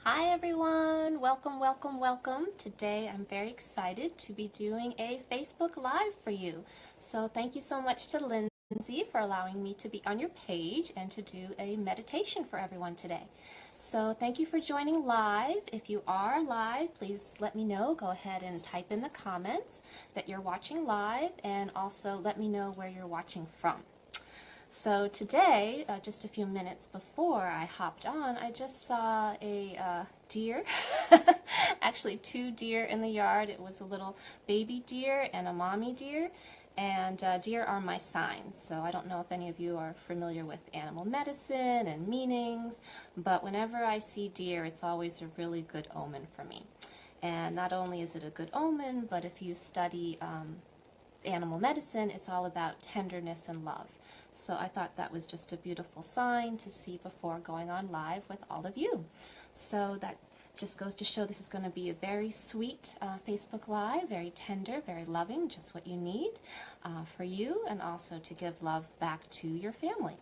Hi everyone, welcome, welcome, welcome. Today I'm very excited to be doing a Facebook Live for you. So thank you so much to Lindsay for allowing me to be on your page and to do a meditation for everyone today. So thank you for joining live. If you are live, please let me know. Go ahead and type in the comments that you're watching live, and also let me know where you're watching from. So today, just a few minutes before I hopped on, I just saw a deer, actually two deer in the yard. It was a little baby deer and a mommy deer, and deer are my sign. So I don't know if any of you are familiar with animal medicine and meanings, but whenever I see deer, it's always a really good omen for me. And not only is it a good omen, but if you study animal medicine, it's all about tenderness and love. So I thought that was just a beautiful sign to see before going on live with all of you. So that just goes to show this is going to be a very sweet Facebook Live, very tender, very loving, just what you need for you, and also to give love back to your family.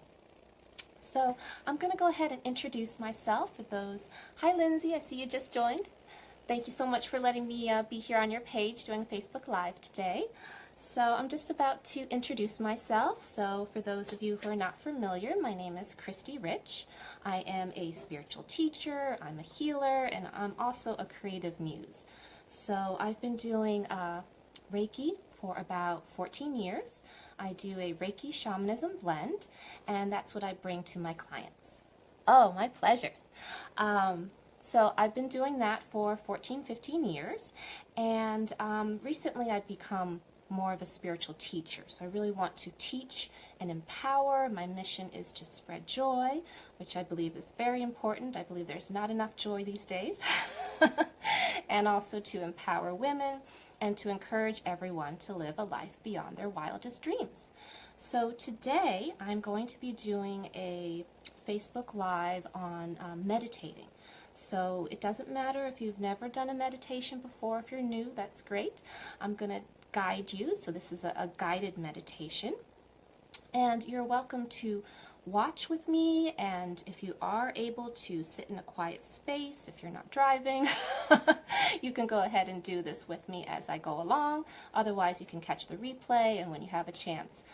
So I'm going to go ahead and introduce myself for those. Hi Lindsay, I see you just joined. Thank you so much for letting me be here on your page doing Facebook Live today. So I'm just about to introduce myself. So for those of you who are not familiar, my name is Christy Rich. I am a spiritual teacher, I'm a healer, and I'm also a creative muse. So I've been doing Reiki for about 14 years. I do a Reiki shamanism blend, and that's what I bring to my clients. Oh, my pleasure. So I've been doing that for 15 years, and recently I've become more of a spiritual teacher. So I really want to teach and empower. My mission is to spread joy, which I believe is very important. I believe there's not enough joy these days. And also to empower women and to encourage everyone to live a life beyond their wildest dreams. So today I'm going to be doing a Facebook Live on meditating. So it doesn't matter if you've never done a meditation before. If you're new, that's great. I'm going to guide you. So this is a guided meditation. And you're welcome to watch with me, and if you are able to sit in a quiet space, if you're not driving, you can go ahead and do this with me as I go along. Otherwise, you can catch the replay, and when you have a chance,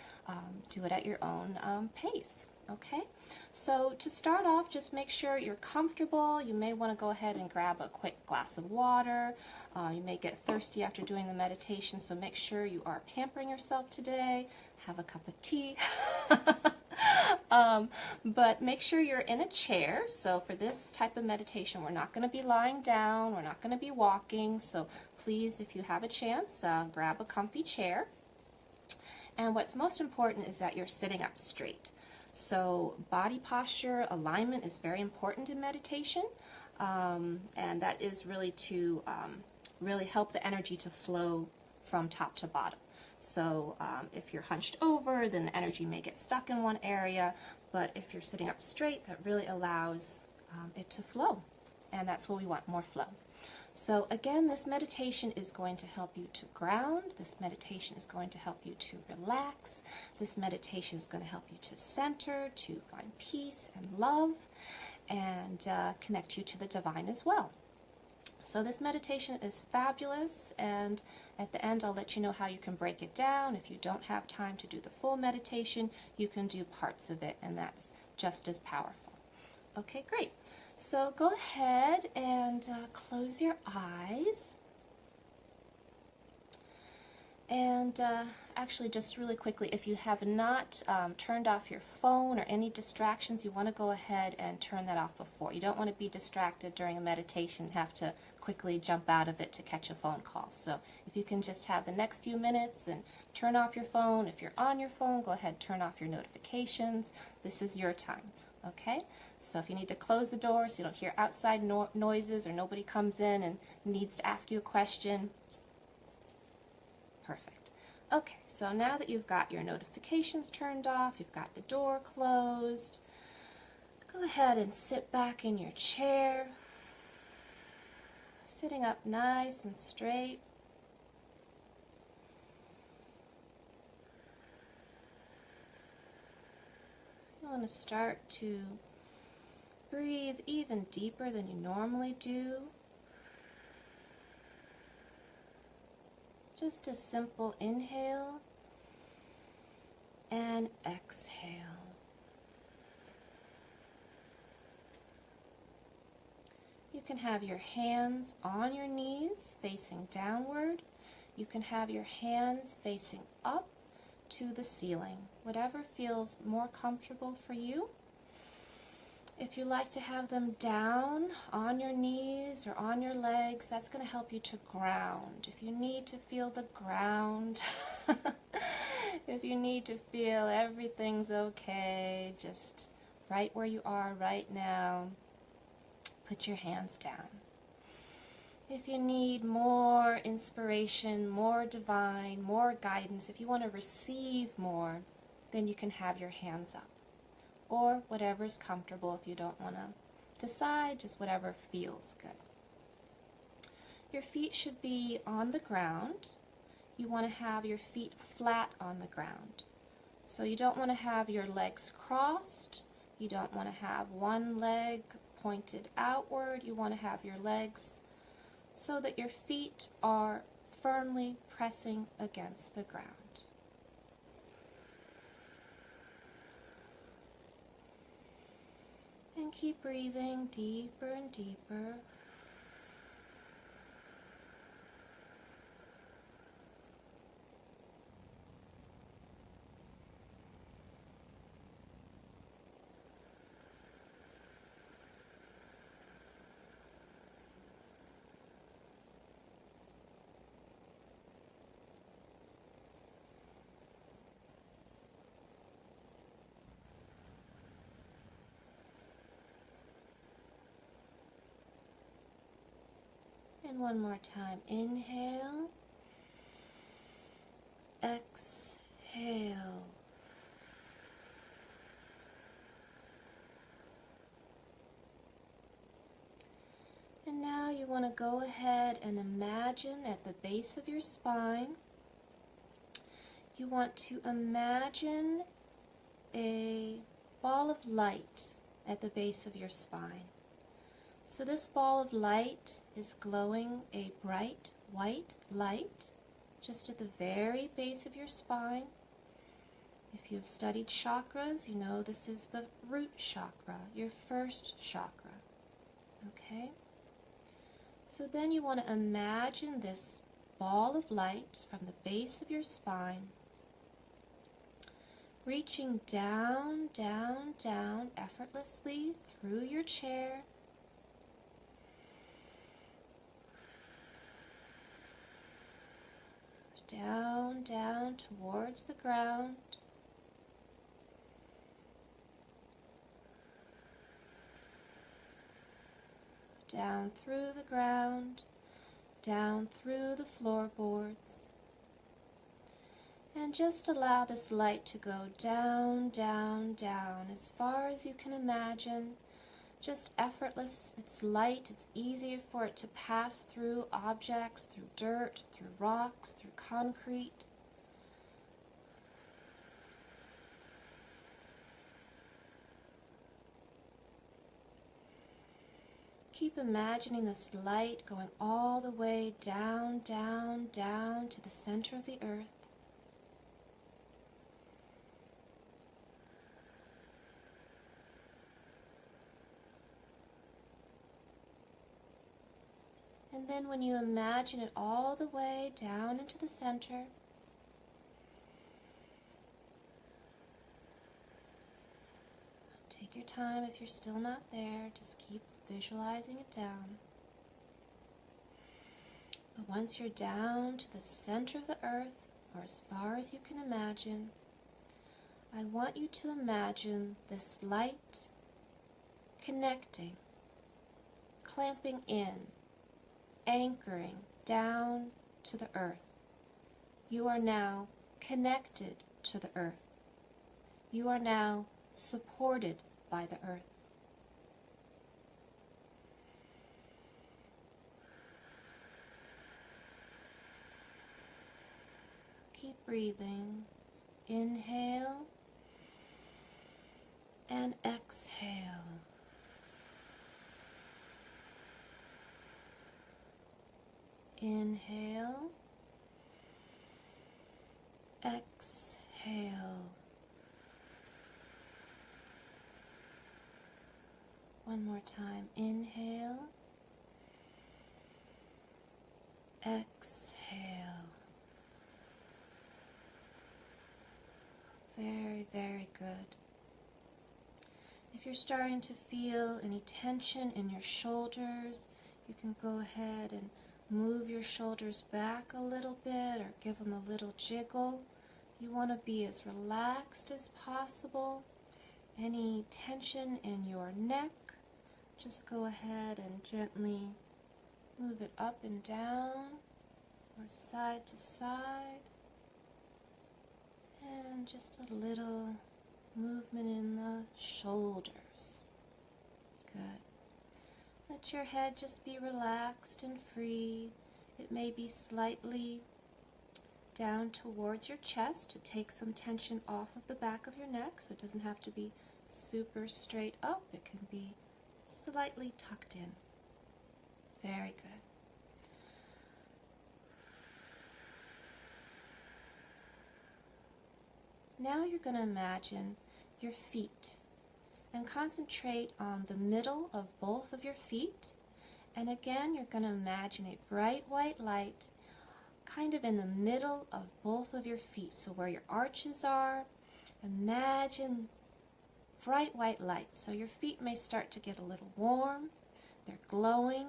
do it at your own pace. Okay, so to start off, just make sure you're comfortable. You may want to go ahead and grab a quick glass of water. You may get thirsty after doing the meditation, so make sure you are pampering yourself today. Have a cup of tea. But make sure you're in a chair. So for this type of meditation, we're not going to be lying down. We're not going to be walking. So please, if you have a chance, grab a comfy chair. And what's most important is that you're sitting up straight. So body posture, alignment is very important in meditation, and that is really to really help the energy to flow from top to bottom. So if you're hunched over, then the energy may get stuck in one area, but if you're sitting up straight, that really allows it to flow, and that's what we want, more flow. So again, this meditation is going to help you to ground. This meditation is going to help you to relax. This meditation is going to help you to center, to find peace and love, and connect you to the divine as well. So this meditation is fabulous, and at the end I'll let you know how you can break it down. If you don't have time to do the full meditation, you can do parts of it, and that's just as powerful. Okay, great. So go ahead and close your eyes. And actually, just really quickly, if you have not turned off your phone or any distractions, you want to go ahead and turn that off before. You don't want to be distracted during a meditation and have to quickly jump out of it to catch a phone call. So if you can just have the next few minutes and turn off your phone. If you're on your phone, go ahead, turn off your notifications. This is your time. Okay, so if you need to close the door so you don't hear outside noises or nobody comes in and needs to ask you a question, perfect. Okay, so now that you've got your notifications turned off, you've got the door closed, go ahead and sit back in your chair, sitting up nice and straight. You want to start to breathe even deeper than you normally do. Just a simple inhale and exhale. You can have your hands on your knees facing downward. You can have your hands facing up to the ceiling, whatever feels more comfortable for you. If you like to have them down on your knees or on your legs, that's going to help you to ground. If you need to feel the ground, if you need to feel everything's okay, just right where you are right now, put your hands down. If you need more inspiration, more divine, more guidance, if you want to receive more, then you can have your hands up. Or whatever's comfortable if you don't want to decide, just whatever feels good. Your feet should be on the ground. You want to have your feet flat on the ground. So you don't want to have your legs crossed. You don't want to have one leg pointed outward. You want to have your legs so that your feet are firmly pressing against the ground. And keep breathing deeper and deeper. And one more time. Inhale. Exhale. And now you want to go ahead and imagine at the base of your spine, you want to imagine a ball of light at the base of your spine. So this ball of light is glowing a bright white light just at the very base of your spine. If you've studied chakras, you know this is the root chakra, your first chakra. Okay? So then you want to imagine this ball of light from the base of your spine reaching down, down, down effortlessly through your chair, down, down towards the ground, down through the ground, down through the floorboards, and just allow this light to go down, down, down as far as you can imagine. Just effortless. It's light. It's easier for it to pass through objects, through dirt, through rocks, through concrete. Keep imagining this light going all the way down, down, down to the center of the earth. And then when you imagine it all the way down into the center, take your time. If you're still not there, just keep visualizing it down. But once you're down to the center of the earth, or as far as you can imagine, I want you to imagine this light connecting, clamping in, anchoring down to the earth. You are now connected to the earth. You are now supported by the earth. Keep breathing. Inhale and exhale. Inhale. Exhale. One more time. Inhale. Exhale. Very, very good. If you're starting to feel any tension in your shoulders, you can go ahead and move your shoulders back a little bit or give them a little jiggle. You want to be as relaxed as possible. Any tension in your neck, just go ahead and gently move it up and down or side to side. And just a little movement in the shoulders. Good. Let your head just be relaxed and free. It may be slightly down towards your chest to take some tension off of the back of your neck, so it doesn't have to be super straight up. It can be slightly tucked in. Very good. Now you're going to imagine your feet and concentrate on the middle of both of your feet. And again, you're going to imagine a bright white light kind of in the middle of both of your feet. So where your arches are, imagine bright white light. So your feet may start to get a little warm. They're glowing.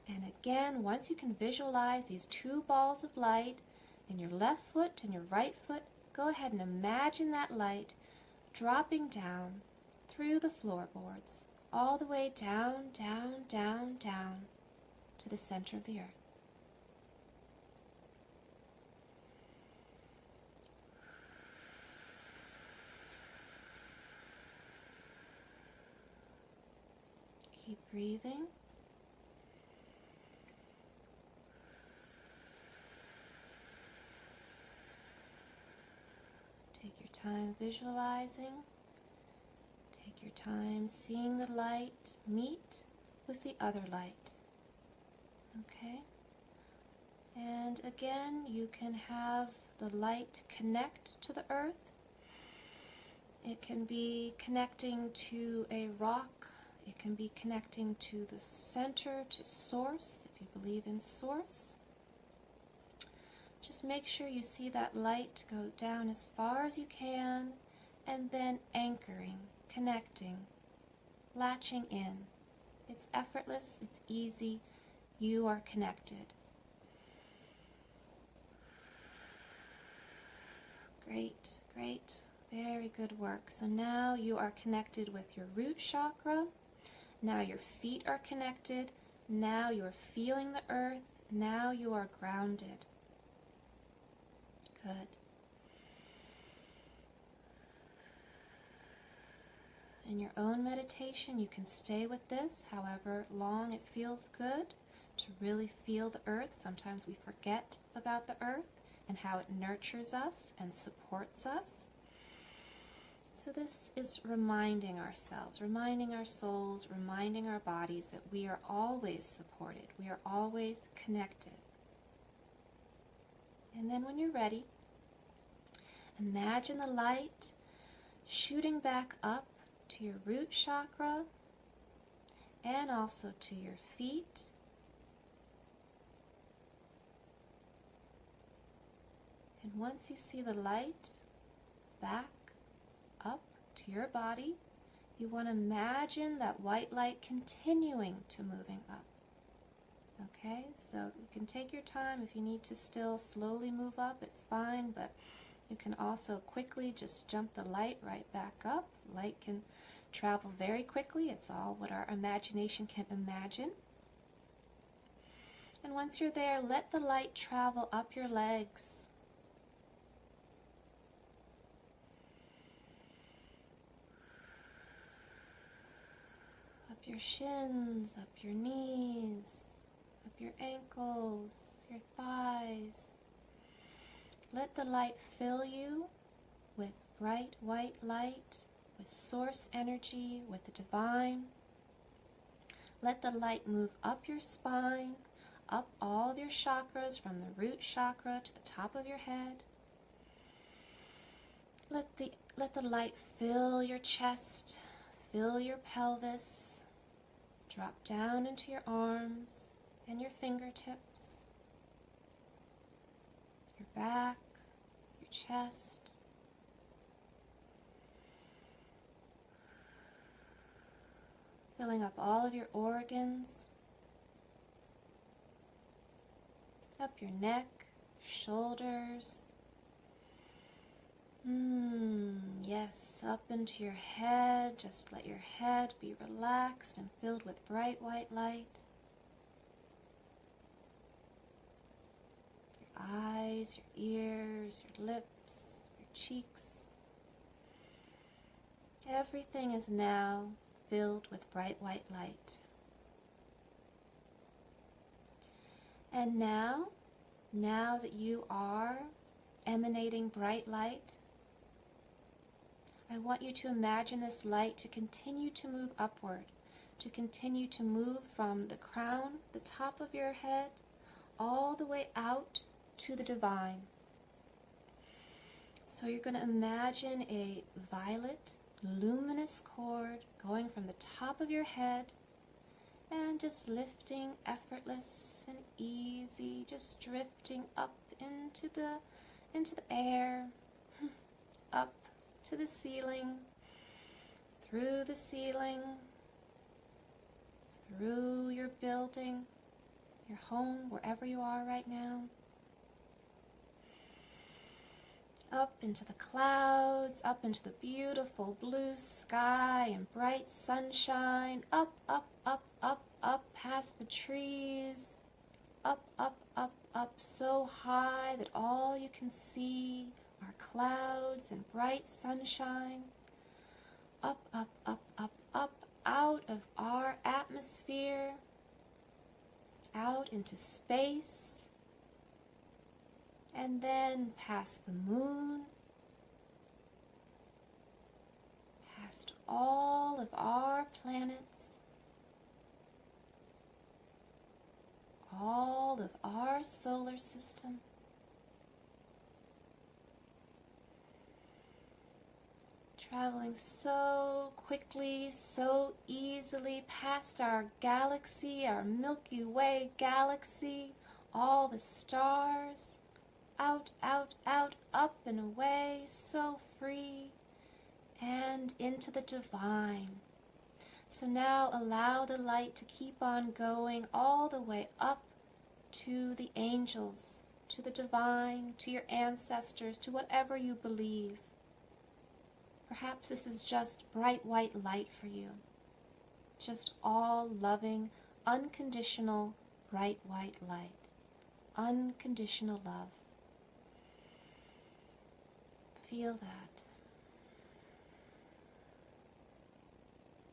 And again, once you can visualize these two balls of light in your left foot and your right foot, go ahead and imagine that light dropping down through the floorboards, all the way down, down, down, down to the center of the earth. Keep breathing. Take your time visualizing. Take your time seeing the light meet with the other light. Okay? And again, you can have the light connect to the earth. It can be connecting to a rock. It can be connecting to the center, to source, if you believe in source. Just make sure you see that light go down as far as you can, and then anchoring, connecting, latching in. It's effortless, it's easy, you are connected. Great, great, very good work. So now you are connected with your root chakra. Now your feet are connected. Now you're feeling the earth. Now you are grounded. Good. In your own meditation, you can stay with this however long it feels good to really feel the earth. Sometimes we forget about the earth and how it nurtures us and supports us. So this is reminding ourselves, reminding our souls, reminding our bodies that we are always supported. We are always connected. And then when you're ready, imagine the light shooting back up to your root chakra and also to your feet. And once you see the light back up to your body, you want to imagine that white light continuing to moving up. Okay, so you can take your time. If you need to still slowly move up, it's fine, but you can also quickly just jump the light right back up. Light can travel very quickly. It's all what our imagination can imagine. And once you're there, let the light travel up your legs. Up your shins, up your knees, up your ankles, your thighs. Let the light fill you with bright white light, with source energy, with the divine. Let the light move up your spine, up all of your chakras from the root chakra to the top of your head. Let the light fill your chest, fill your pelvis, drop down into your arms and your fingertips, your back, your chest. Filling up all of your organs, up your neck, shoulders. Yes, up into your head. Just let your head be relaxed and filled with bright white light. Your eyes, your ears, your lips, your cheeks. Everything is now filled with bright white light. And now that you are emanating bright light, I want you to imagine this light to continue to move upward, to continue to move from the crown, the top of your head, all the way out to the divine. So you're going to imagine a violet, luminous cord going from the top of your head and just lifting effortless and easy, just drifting up into the air, up to the ceiling, through the ceiling, through your building, your home, wherever you are right now, up into the clouds, up into the beautiful blue sky and bright sunshine, up, up, up, up, up past the trees, up, up, up, up so high that all you can see are clouds and bright sunshine, up, up, up, up, up, out of our atmosphere, out into space, and then past the moon, past all of our planets, all of our solar system, traveling so quickly, so easily past our galaxy, our Milky Way galaxy, all the stars, out, out, out, up and away, so free, and into the divine. So now allow the light to keep on going all the way up to the angels, to the divine, to your ancestors, to whatever you believe. Perhaps this is just bright white light for you. Just all loving, unconditional, bright white light. Unconditional love. Feel that.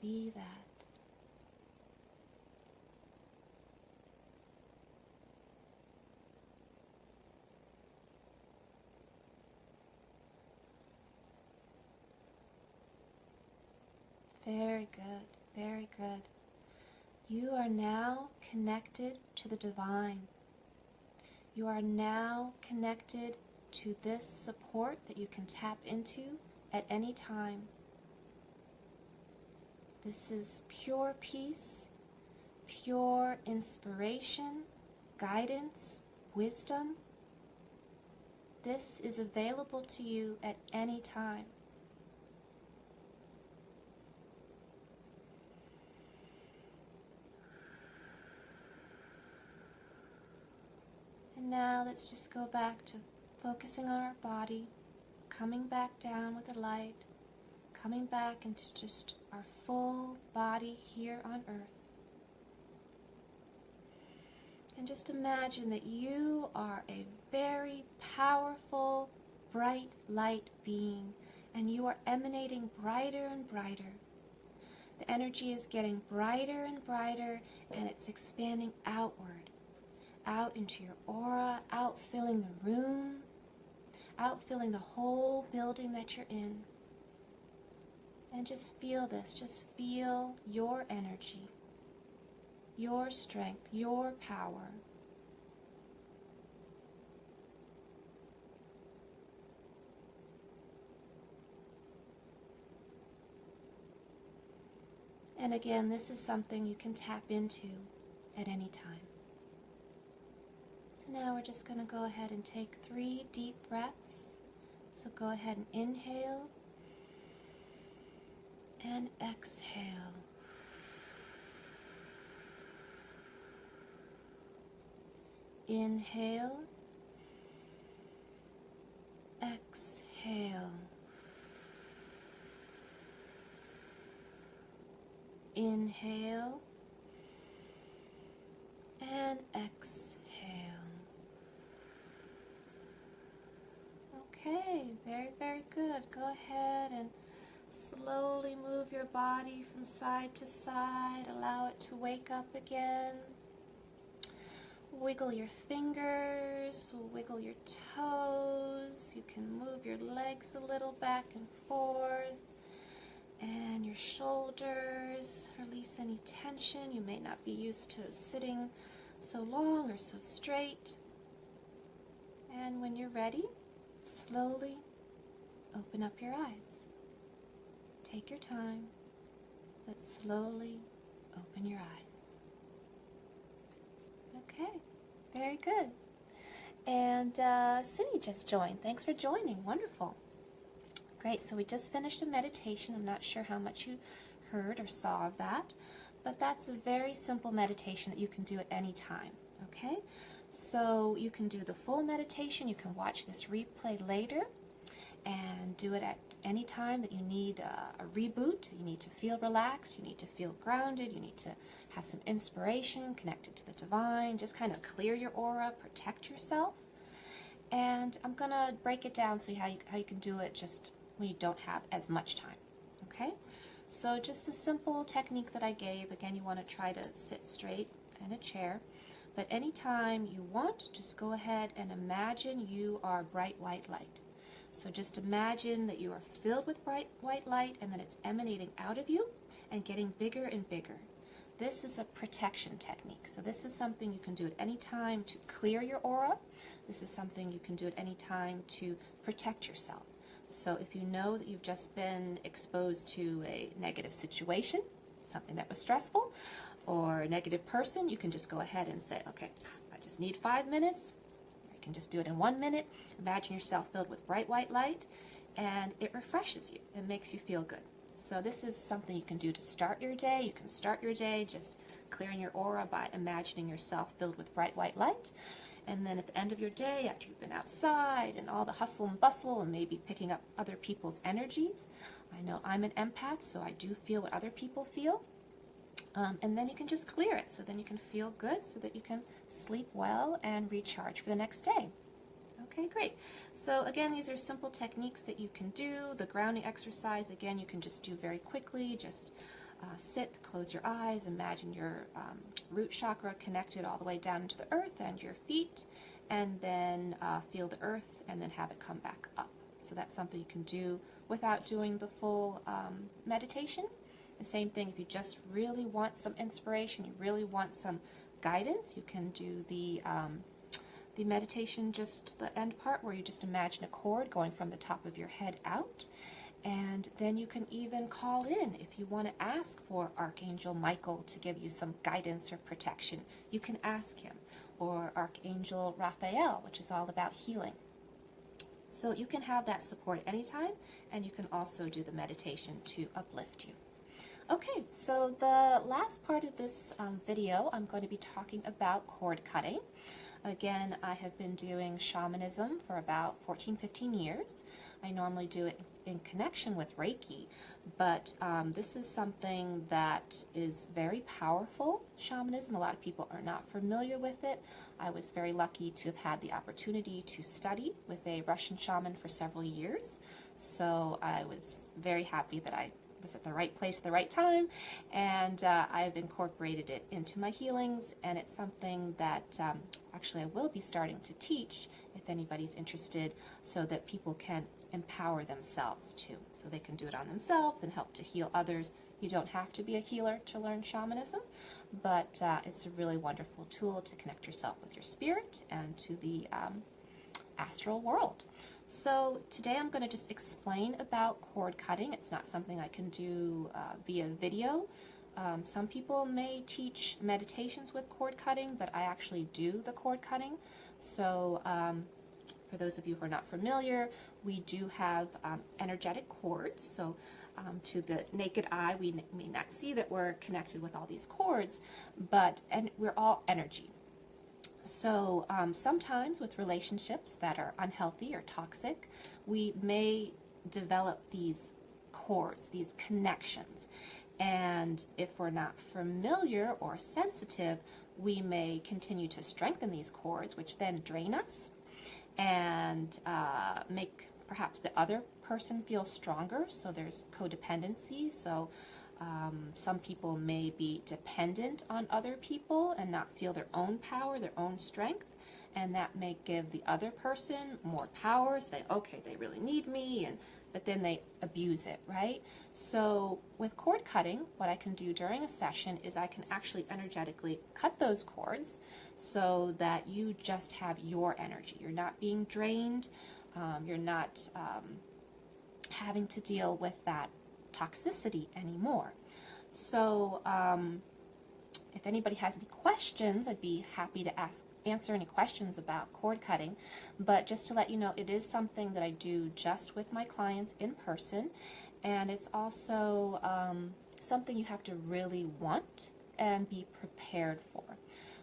Be that. Very good, very good. You are now connected to the divine. You are now connected to this support that you can tap into at any time. This is pure peace, pure inspiration, guidance, wisdom. This is available to you at any time. And now let's just go back to focusing on our body, coming back down with the light, coming back into just our full body here on earth. And just imagine that you are a very powerful, bright light being, and you are emanating brighter and brighter. The energy is getting brighter and brighter, and it's expanding outward, out into your aura, out filling the room, out filling the whole building that you're in. And just feel this, just feel your energy, your strength, your power And again, this is something you can tap into at any time. So now we're just going to go ahead and take 3 deep breaths. So go ahead and inhale and exhale. Inhale, exhale. Inhale and exhale. Okay, very, very good. Go ahead and slowly move your body from side to side. Allow it to wake up again. Wiggle your fingers, wiggle your toes. You can move your legs a little back and forth. And your shoulders, release any tension. You may not be used to sitting so long or so straight. And when you're ready, slowly open up your eyes. Take your time, but slowly open your eyes. Okay, very good. And Cindy just joined. Thanks for joining. Wonderful. Great, so we just finished a meditation. I'm not sure how much you heard or saw of that, but that's a very simple meditation that you can do at any time, okay? So you can do the full meditation, you can watch this replay later, and do it at any time that you need a reboot. You need to feel relaxed, you need to feel grounded, you need to have some inspiration, connected to the divine, just kind of clear your aura, protect yourself. And I'm going to break it down so how you can do it just when you don't have as much time, okay? So just the simple technique that I gave. Again, you want to try to sit straight in a chair, but anytime you want, just go ahead and imagine you are bright white light. So just imagine that you are filled with bright white light and that it's emanating out of you and getting bigger and bigger. This is a protection technique. So this is something you can do at any time to clear your aura. This is something you can do at any time to protect yourself. So if you know that you've just been exposed to a negative situation, something that was stressful, or a negative person, you can just go ahead and say, okay, I just need 5 minutes. You can just do it in 1 minute. Imagine yourself filled with bright white light, and it refreshes you. It makes you feel good. So this is something you can do to start your day. You can start your day just clearing your aura by imagining yourself filled with bright white light. And then at the end of your day, after you've been outside and all the hustle and bustle and maybe picking up other people's energies, I know I'm an empath, so I do feel what other people feel. And then you can just clear it, so then you can feel good, so that you can sleep well and recharge for the next day. Okay, great. So again, these are simple techniques that you can do. The grounding exercise, again, you can just do very quickly. Just sit, close your eyes, imagine your root chakra connected all the way down into the earth and your feet, and then feel the earth and then have it come back up. So that's something you can do without doing the full meditation. The same thing, if you just really want some inspiration, you really want some guidance, you can do the meditation, just the end part where you just imagine a cord going from the top of your head out. And then you can even call in if you want to ask for Archangel Michael to give you some guidance or protection. You can ask him. Or Archangel Raphael, which is all about healing. So you can have that support anytime, and you can also do the meditation to uplift you. Okay, so the last part of this video, I'm going to be talking about cord cutting. Again, I have been doing shamanism for about 14-15 years. I normally do it in connection with Reiki, but this is something that is very powerful, shamanism. A lot of people are not familiar with it. I was very lucky to have had the opportunity to study with a Russian shaman for several years, so I was very happy that I was at the right place at the right time, and I've incorporated it into my healings, and it's something that actually I will be starting to teach if anybody's interested, so that people can empower themselves too, so they can do it on themselves and help to heal others. You don't have to be a healer to learn shamanism, but it's a really wonderful tool to connect yourself with your spirit and to the astral world. So today I'm going to just explain about cord cutting. It's not something I can do via video. Some people may teach meditations with cord cutting, but I actually do the cord cutting. So for those of you who are not familiar, we do have energetic cords. So to the naked eye, we may not see that we're connected with all these cords, but we're all energy. So sometimes with relationships that are unhealthy or toxic, we may develop these cords, these connections. And if we're not familiar or sensitive, we may continue to strengthen these cords, which then drain us and make perhaps the other person feel stronger. So there's codependency. So some people may be dependent on other people and not feel their own power, their own strength. And that may give the other person more power, say, okay, they really need me, but then they abuse it, right? So with cord cutting, what I can do during a session is I can actually energetically cut those cords so that you just have your energy. You're not being drained. You're not having to deal with that toxicity anymore. So if anybody has any questions, I'd be happy to answer any questions about cord cutting. But just to let you know, it is something that I do just with my clients in person, and it's also something you have to really want and be prepared for.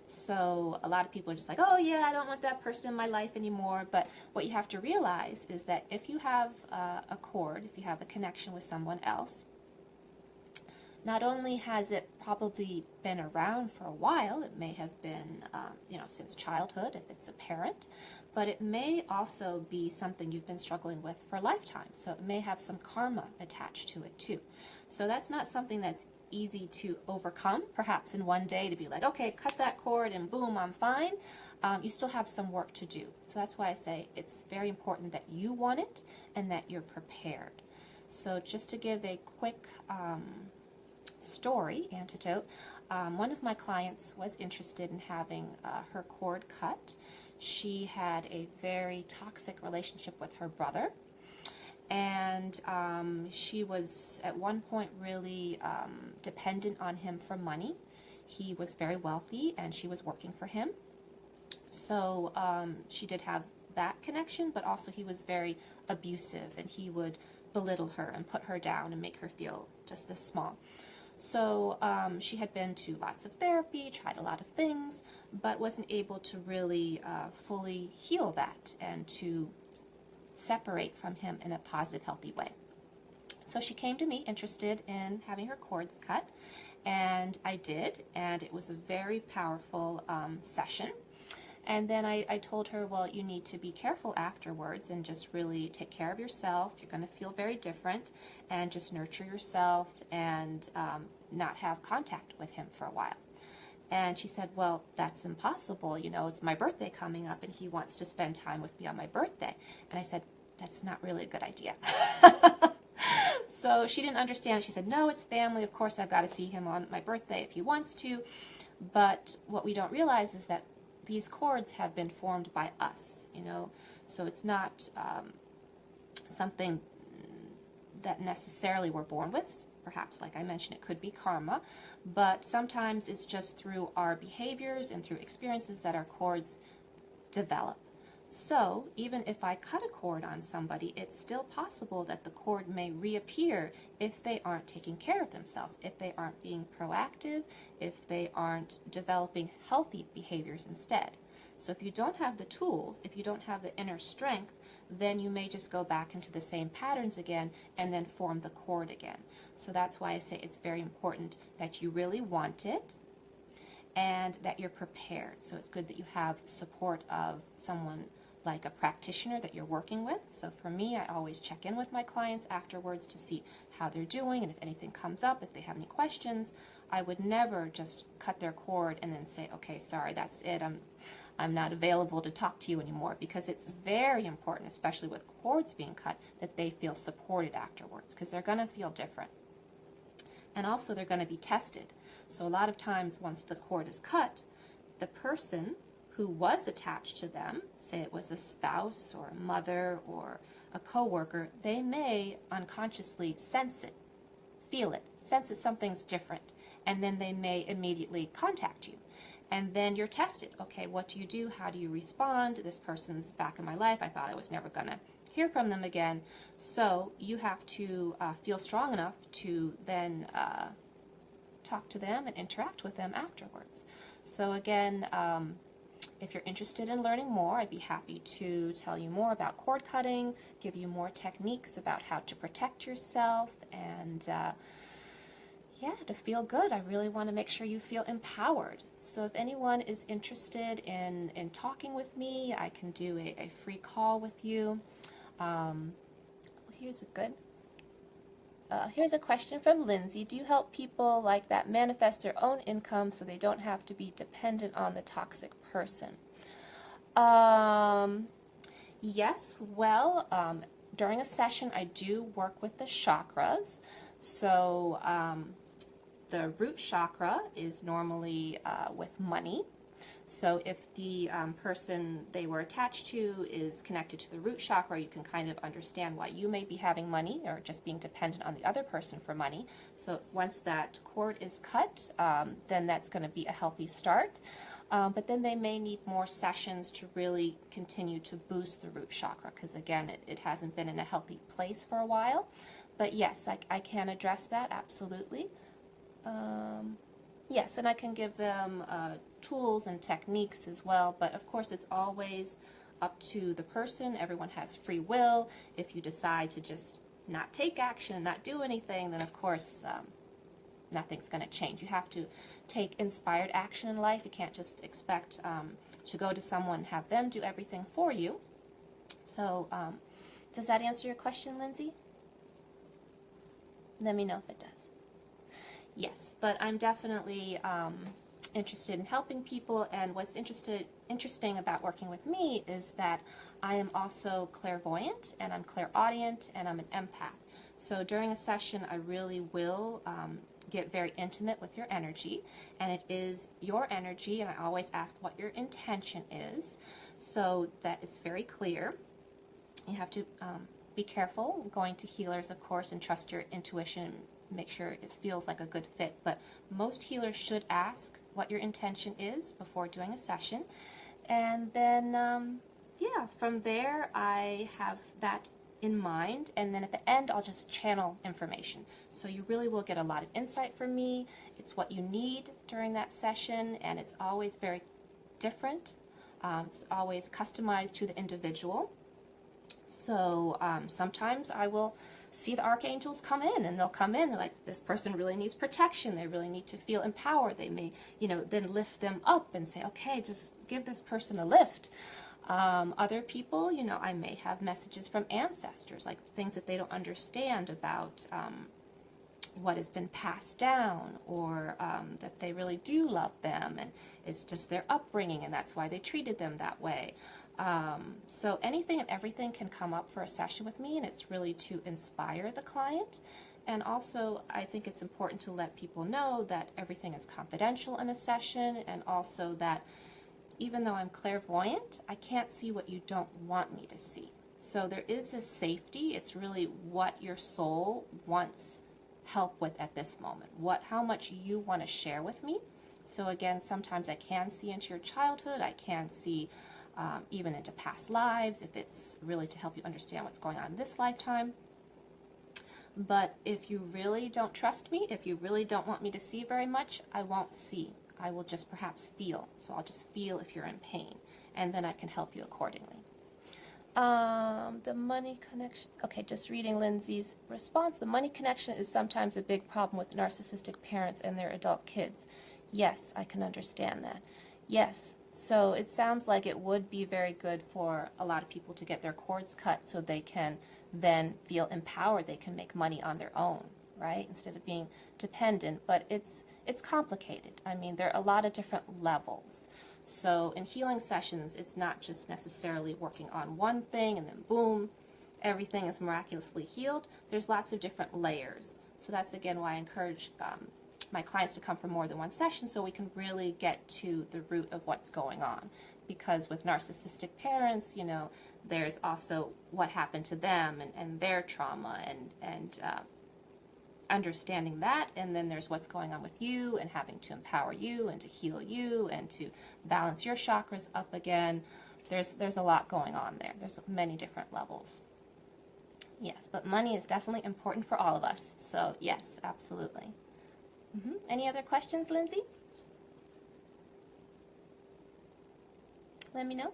So a lot of people are just like, oh yeah, I don't want that person in my life anymore. But what you have to realize is that if you have a cord, if you have a connection with someone else, not only has it probably been around for a while, it may have been, since childhood if it's a parent, but it may also be something you've been struggling with for a lifetime. So it may have some karma attached to it too. So that's not something that's easy to overcome, perhaps in one day to be like, okay, cut that cord and boom, I'm fine. You still have some work to do. So that's why I say it's very important that you want it and that you're prepared. So just to give a quick story antidote, one of my clients was interested in having her cord cut. She had a very toxic relationship with her brother, and she was at one point really dependent on him for money. He was very wealthy and she was working for him. So she did have that connection, but also he was very abusive and he would belittle her and put her down and make her feel just this small. So she had been to lots of therapy, tried a lot of things, but wasn't able to really fully heal that and to separate from him in a positive, healthy way. So she came to me interested in having her cords cut, and I did, and it was a very powerful session. And then I told her, well, you need to be careful afterwards and just really take care of yourself. You're going to feel very different, and just nurture yourself and not have contact with him for a while. And she said, well, that's impossible. You know, it's my birthday coming up and he wants to spend time with me on my birthday. And I said, that's not really a good idea. So she didn't understand. She said, no, it's family. Of course, I've got to see him on my birthday if he wants to. But what we don't realize is that these cords have been formed by us, you know, so it's not something that necessarily we're born with. Perhaps, like I mentioned, it could be karma, but sometimes it's just through our behaviors and through experiences that our cords develop. So even if I cut a cord on somebody, it's still possible that the cord may reappear if they aren't taking care of themselves, if they aren't being proactive, if they aren't developing healthy behaviors instead. So if you don't have the tools, if you don't have the inner strength, then you may just go back into the same patterns again and then form the cord again. So that's why I say it's very important that you really want it and that you're prepared. So it's good that you have support of someone like a practitioner that you're working with. So for me, I always check in with my clients afterwards to see how they're doing, and if anything comes up, if they have any questions. I would never just cut their cord and then say, okay, sorry, that's it. I'm not available to talk to you anymore, because it's very important, especially with cords being cut, that they feel supported afterwards, because they're going to feel different. And also they're going to be tested. So a lot of times once the cord is cut, the person who was attached to them, say it was a spouse or a mother or a coworker, they may unconsciously sense it, feel it, sense that something's different. and then they may immediately contact you. And then you're tested. Okay, what do you do? How do you respond? This person's back in my life. I thought I was never going to hear from them again. So you have to feel strong enough to then talk to them and interact with them afterwards. So again, if you're interested in learning more, I'd be happy to tell you more about cord cutting, give you more techniques about how to protect yourself, and yeah, to feel good. I really want to make sure you feel empowered. So if anyone is interested in talking with me, I can do a free call with you. Here's a question from Lindsay. Do you help people like that manifest their own income so they don't have to be dependent on the toxic person? Yes, well, during a session I do work with the chakras. So the root chakra is normally with money. So if the person they were attached to is connected to the root chakra, you can kind of understand why you may be having money or just being dependent on the other person for money. So once that cord is cut, then that's going to be a healthy start. But then they may need more sessions to really continue to boost the root chakra, because again, it hasn't been in a healthy place for a while. But yes, I can address that, absolutely. Yes, and I can give them tools and techniques as well, but of course it's always up to the person. Everyone has free will. If you decide to just not take action, not do anything, then of course nothing's going to change. You have to take inspired action in life. You can't just expect to go to someone and have them do everything for you. So does that answer your question, Lindsay? Let me know if it does. Yes, but I'm definitely interested in helping people, and what's interesting about working with me is that I am also clairvoyant, and I'm clairaudient, and I'm an empath. So during a session, I really will get very intimate with your energy, and it is your energy, and I always ask what your intention is, so that it's very clear. You have to be careful going to healers, of course, and trust your intuition. Make sure it feels like a good fit, but most healers should ask what your intention is before doing a session, and then yeah, from there I have that in mind, and then at the end I'll just channel information. So you really will get a lot of insight from me. It's what you need during that session, and it's always very different. It's always customized to the individual. So sometimes I will see the archangels come in, and they'll come in, they're like, this person really needs protection, they really need to feel empowered. They may, then lift them up and say, okay, just give this person a lift. Other people, I may have messages from ancestors, like things that they don't understand about what has been passed down, or that they really do love them, and it's just their upbringing, and that's why they treated them that way. So anything and everything can come up for a session with me, and it's really to inspire the client. And also, I think it's important to let people know that everything is confidential in a session, and also that even though I'm clairvoyant, I can't see what you don't want me to see. So there is this safety. It's really what your soul wants help with at this moment, how much you want to share with me. So again, sometimes I can see into your childhood, I can see even into past lives, if it's really to help you understand what's going on in this lifetime. But if you really don't trust me, if you really don't want me to see very much, I won't see. I will just perhaps feel. So I'll just feel if you're in pain, and then I can help you accordingly. The money connection. Okay, just reading Lindsay's response. The money connection is sometimes a big problem with narcissistic parents and their adult kids. Yes, I can understand that. Yes, so it sounds like it would be very good for a lot of people to get their cords cut so they can then feel empowered. They can make money on their own, right? Instead of being dependent. But it's complicated. I mean, there are a lot of different levels. So in healing sessions, it's not just necessarily working on one thing and then boom, everything is miraculously healed. There's lots of different layers. So that's again why I encourage my clients to come for more than one session, so we can really get to the root of what's going on. Because with narcissistic parents, there's also what happened to them and their trauma, and understanding that, and then there's what's going on with you and having to empower you and to heal you and to balance your chakras up again. There's a lot going on there. There's many different levels. Yes, but money is definitely important for all of us. So yes, absolutely. Any other questions, Lindsay? Let me know.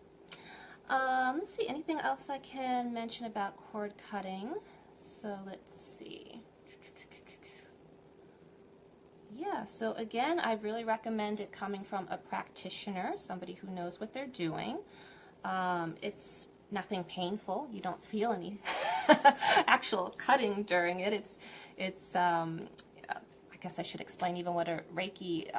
Let's see, anything else I can mention about cord cutting? So let's see. Yeah, so again, I really recommend it coming from a practitioner, somebody who knows what they're doing. It's nothing painful. You don't feel any actual cutting during it. I guess I should explain even what a Reiki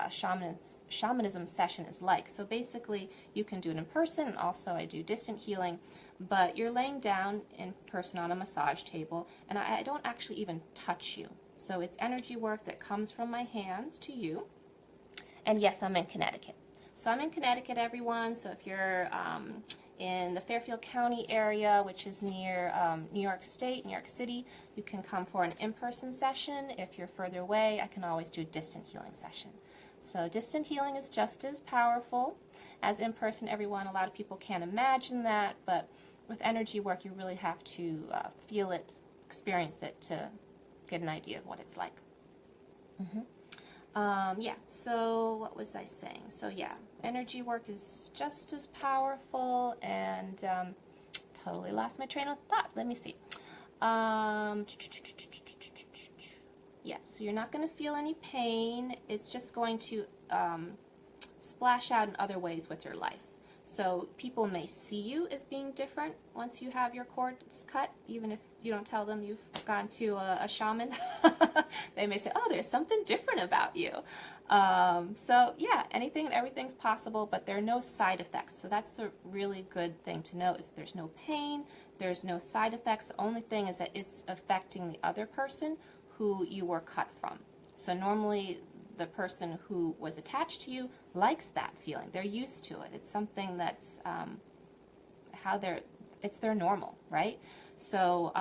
shamanism session is like. So basically, you can do it in person, and also I do distant healing, but you're laying down in person on a massage table, and I don't actually even touch you. So it's energy work that comes from my hands to you. And yes, I'm in Connecticut. So I'm in Connecticut, everyone. So if you're in the Fairfield County area, which is near New York State, New York City, you can come for an in-person session. If you're further away, I can always do a distant healing session. So distant healing is just as powerful as in-person, everyone. A lot of people can't imagine that, but with energy work, you really have to feel it, experience it to get an idea of what it's like. Yeah, so what was I saying? So yeah, energy work is just as powerful, and totally lost my train of thought. Let me see. Yeah, so you're not going to feel any pain. It's just going to splash out in other ways with your life. So people may see you as being different once you have your cords cut, even if you don't tell them you've gone to a shaman. They may say, oh, there's something different about you. So yeah, anything and everything's possible, but there are no side effects. So that's the really good thing to know, is there's no pain, there's no side effects. The only thing is that it's affecting the other person who you were cut from. So normally the person who was attached to you likes that feeling. They're used to it. It's something that's it's their normal, right? So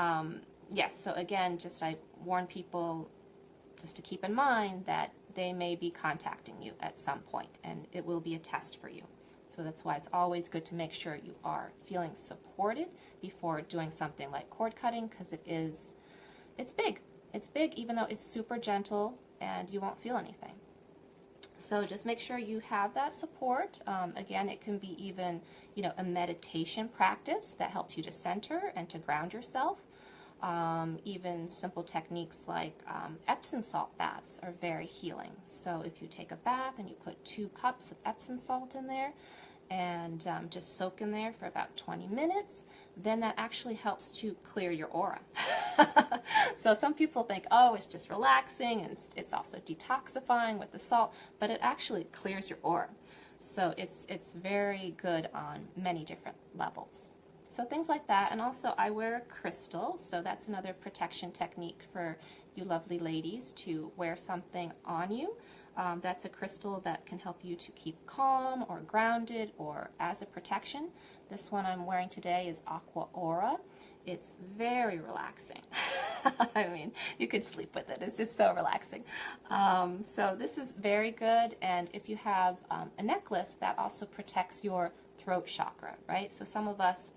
yes, so again, just I warn people just to keep in mind that they may be contacting you at some point, and it will be a test for you. So that's why it's always good to make sure you are feeling supported before doing something like cord cutting, because it's big. It's big, even though it's super gentle and you won't feel anything. So just make sure you have that support. Again, it can be even, a meditation practice that helps you to center and to ground yourself. Even simple techniques like Epsom salt baths are very healing. So if you take a bath and you put 2 cups of Epsom salt in there, and just soak in there for about 20 minutes, then that actually helps to clear your aura. So some people think, oh, it's just relaxing, and it's also detoxifying with the salt, but it actually clears your aura. So it's very good on many different levels. So things like that. And also I wear a crystal, so that's another protection technique for you lovely ladies, to wear something on you. That's a crystal that can help you to keep calm or grounded or as a protection. This one I'm wearing today is Aqua Aura. It's very relaxing. I mean, you could sleep with it. It's just so relaxing. So this is very good. And if you have a necklace, that also protects your throat chakra, right? So some of us,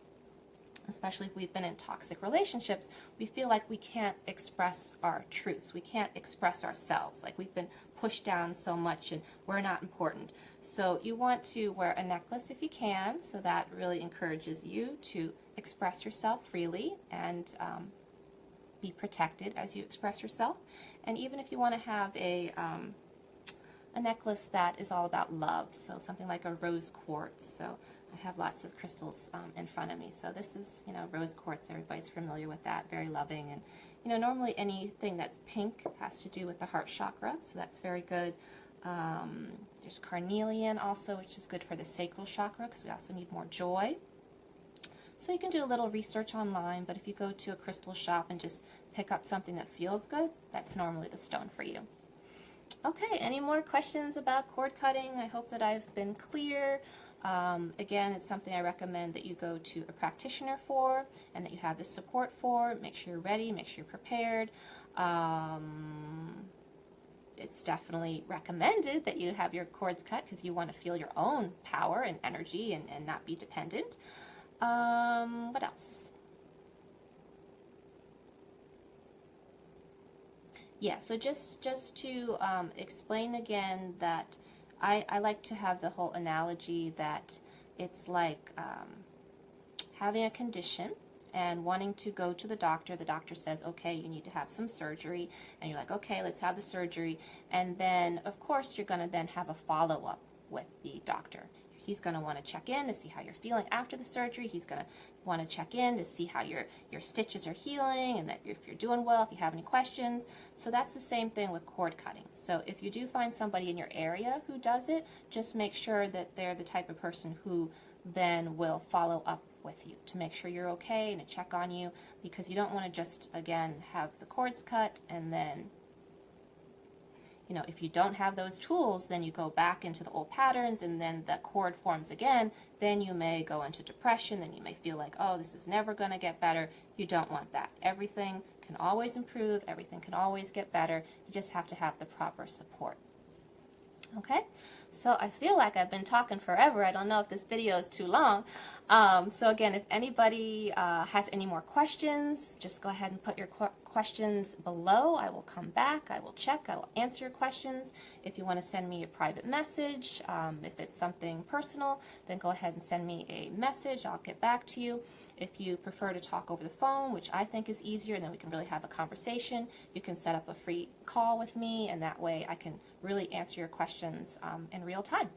especially if we've been in toxic relationships, we feel like we can't express our truths. We can't express ourselves. Like we've been pushed down so much and we're not important. So you want to wear a necklace if you can, so that really encourages you to express yourself freely and be protected as you express yourself. And even if you want to have a necklace that is all about love, so something like a rose quartz. So I have lots of crystals in front of me. So this is, rose quartz. Everybody's familiar with that. Very loving. And, normally anything that's pink has to do with the heart chakra. So that's very good. There's carnelian also, which is good for the sacral chakra, because we also need more joy. So you can do a little research online, but if you go to a crystal shop and just pick up something that feels good, that's normally the stone for you. Okay, any more questions about cord cutting? I hope that I've been clear. Again, it's something I recommend that you go to a practitioner for, and that you have the support for. Make sure you're ready, make sure you're prepared. It's definitely recommended that you have your cords cut because you want to feel your own power and energy and not be dependent. What else? Yeah, so just to explain again that I like to have the whole analogy that it's like having a condition and wanting to go to the doctor. The doctor says, okay, you need to have some surgery, and you're like, okay, let's have the surgery, and then of course you're going to then have a follow-up with the doctor. He's going to want to check in to see how you're feeling after the surgery. He's going to want to check in to see how your stitches are healing and that if you're doing well, if you have any questions. So that's the same thing with cord cutting. So if you do find somebody in your area who does it, just make sure that they're the type of person who then will follow up with you to make sure you're okay and to check on you, because you don't want to just, again, have the cords cut and then, you know, if you don't have those tools, then you go back into the old patterns and then the cord forms again, then you may go into depression, then you may feel like, oh, this is never going to get better. You don't want that. Everything can always improve, everything can always get better. You just have to have the proper support. Okay, so I feel like I've been talking forever. I don't know if this video is too long. So again, if anybody has any more questions, just go ahead and put your questions below. I will come back, I will check, I will answer your questions. If you want to send me a private message, if it's something personal, then go ahead and send me a message. I'll get back to you. If you prefer to talk over the phone, which I think is easier, and then we can really have a conversation, you can set up a free call with me, and that way I can really answer your questions in real time.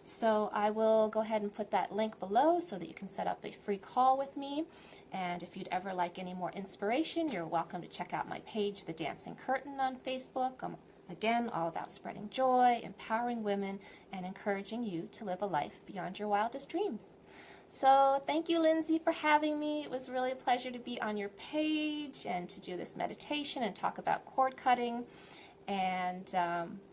So I will go ahead and put that link below so that you can set up a free call with me. And if you'd ever like any more inspiration, you're welcome to check out my page, The Dancing Curtain, on Facebook. I'm, again, all about spreading joy, empowering women, and encouraging you to live a life beyond your wildest dreams. So thank you, Lindsay, for having me. It was really a pleasure to be on your page and to do this meditation and talk about cord cutting. And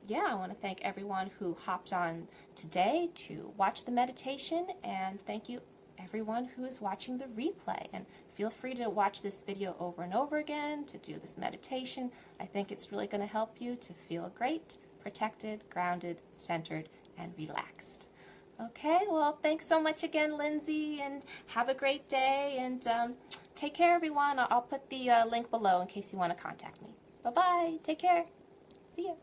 yeah, I want to thank everyone who hopped on today to watch the meditation, and thank you everyone who is watching the replay. And feel free to watch this video over and over again to do this meditation. I think it's really going to help you to feel great, protected, grounded, centered, and relaxed. Okay, well, thanks so much again, Lindsay, and have a great day, and take care, everyone. I'll put the link below in case you want to contact me. Bye-bye. Take care. See ya.